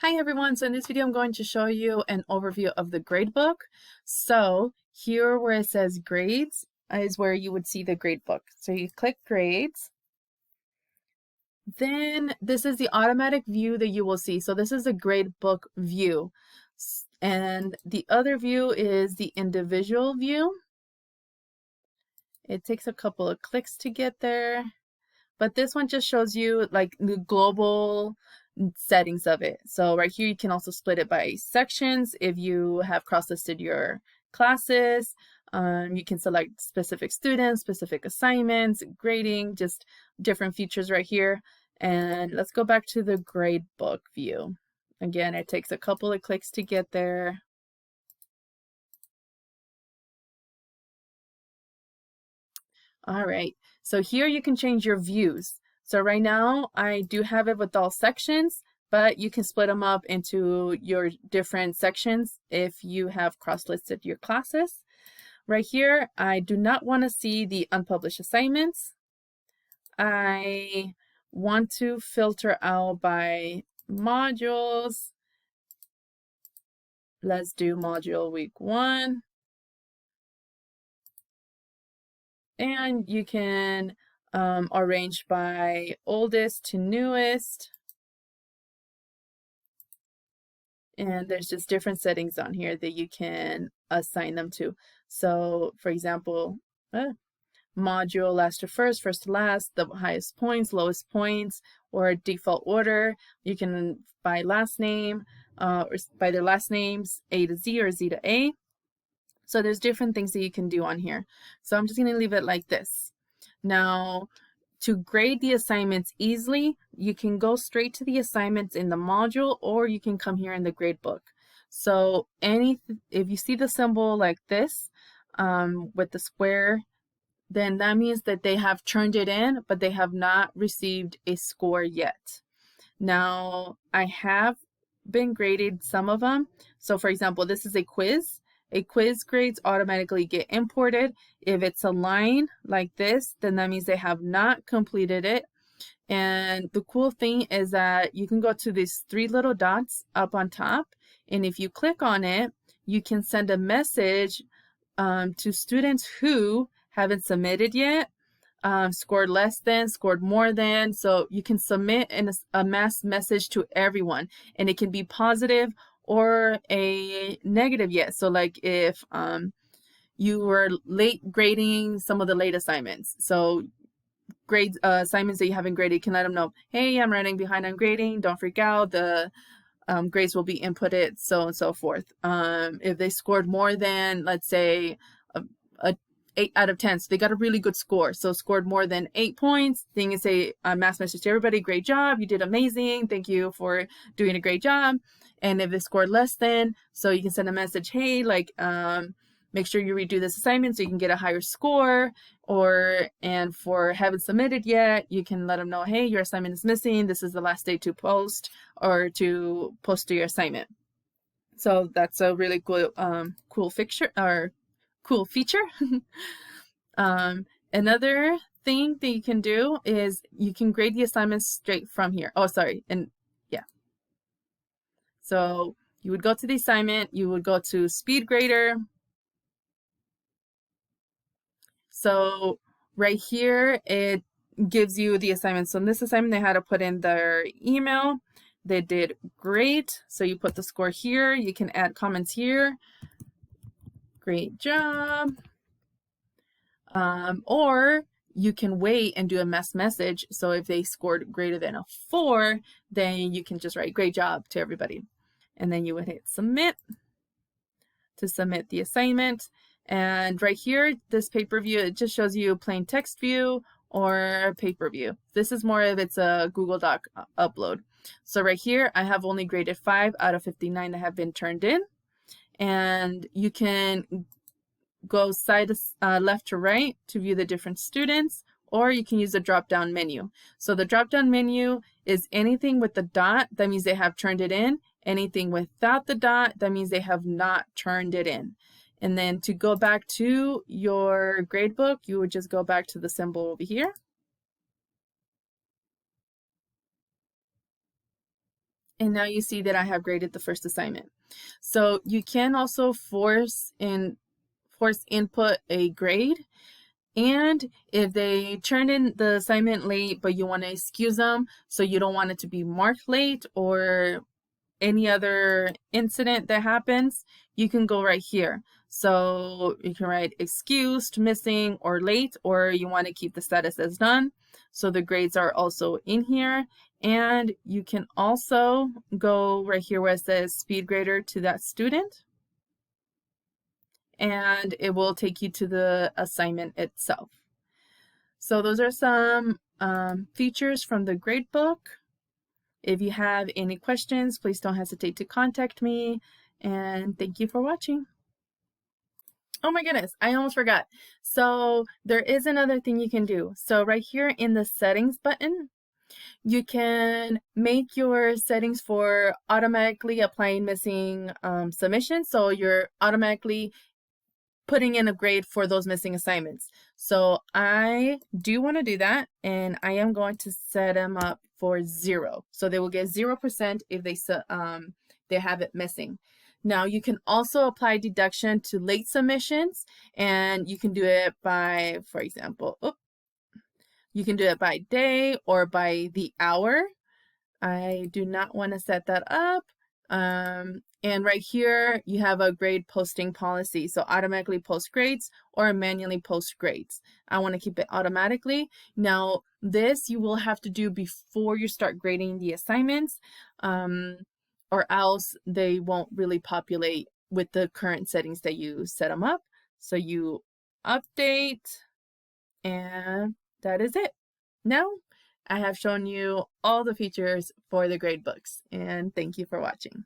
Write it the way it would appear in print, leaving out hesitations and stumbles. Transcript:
Hi everyone, so in this video I'm going to show you an overview of the gradebook. So here where it says grades is where you would see the gradebook. So you click grades, then this is the automatic view that you will see. So this is a gradebook view, and the other view is the individual view. It takes a couple of clicks to get there, but this one just shows you like the global settings of it. So right here, you can also split it by sections if you have cross-listed your classes. You can select specific students, specific assignments, grading, just different features right here. And let's go back to the gradebook view. Again, it takes a couple of clicks to get there. All right, so here you can change your views. So right now I do have it with all sections, but you can split them up into your different sections if you have cross-listed your classes. Right here, I do not want to see the unpublished assignments. I want to filter out by modules. Let's do module week 1. And you can arrange by oldest to newest. And there's just different settings on here that you can assign them to. So for example, module last to first, first to last, the highest points, lowest points, or default order. You can by last name, or by their last names, A to Z or Z to A. So there's different things that you can do on here. So I'm just going to leave it like this. Now, to grade the assignments easily, you can go straight to the assignments in the module, or you can come here in the gradebook. So if you see the symbol like this with the square, then that means that they have turned it in, but they have not received a score yet. Now, I have been graded some of them. So for example, this is a quiz. A quiz grades automatically get imported. If it's a line like this, then that means they have not completed it. And the cool thing is that you can go to these 3 little dots up on top, and if you click on it, you can send a message to students who haven't submitted yet, scored less than, scored more than. So you can submit a mass message to everyone, and it can be positive or a negative yet. So like if you were late grading some of the late assignments, so grades assignments that you haven't graded, you can let them know, hey, I'm running behind on grading, don't freak out, the grades will be inputted, so and so forth. If they scored more than, let's say, a 8 out of 10, so they got a really good score, so scored more than 8 points, then you can say a mass message to everybody, great job, you did amazing, thank you for doing a great job. And if they scored less than, so you can send a message, hey, like make sure you redo this assignment so you can get a higher score. And for haven't submitted yet, you can let them know, hey, your assignment is missing, this is the last day to post, or to post to your assignment. So that's a really cool cool feature. Another thing that you can do is you can grade the assignments straight from here. Oh, sorry. And yeah. So you would go to the assignment, you would go to Speedgrader. So right here, it gives you the assignment. So in this assignment, they had to put in their email. They did great. So you put the score here. You can add comments here. Great job. Or you can wait and do a mass message. So if they scored greater than a 4, then you can just write great job to everybody. And then you would hit submit to submit the assignment. And right here, this paper view, it just shows you a plain text view or paper view. This is more if it's a Google Doc upload. So right here, I have only graded 5 out of 59 that have been turned in. And you can go left to right to view the different students, or you can use the drop-down menu. So the drop-down menu is anything with the dot, that means they have turned it in. Anything without the dot, that means they have not turned it in. And then to go back to your gradebook, you would just go back to the symbol over here. And now you see that I have graded the first assignment. So you can also force input a grade. And if they turn in the assignment late, but you want to excuse them, so you don't want it to be marked late or any other incident that happens, you can go right here. So you can write excused, missing, or late, or you want to keep the status as done. So the grades are also in here. And you can also go right here where it says Speedgrader to that student. And it will take you to the assignment itself. So those are some features from the gradebook. If you have any questions, please don't hesitate to contact me. And thank you for watching. Oh my goodness, I almost forgot. So there is another thing you can do. So right here in the settings button, you can make your settings for automatically applying missing submissions. So you're automatically putting in a grade for those missing assignments. So I do want to do that, and I am going to set them up for 0. So they will get 0% if they have it missing. Now you can also apply deduction to late submissions, and you can do it by, for example, you can do it by day or by the hour. I do not want to set that up. And right here, you have a grade posting policy. So automatically post grades or manually post grades. I want to keep it automatically. Now, this you will have to do before you start grading the assignments, or else they won't really populate with the current settings that you set them up. So you update, and that is it. Now, I have shown you all the features for the gradebooks, and thank you for watching.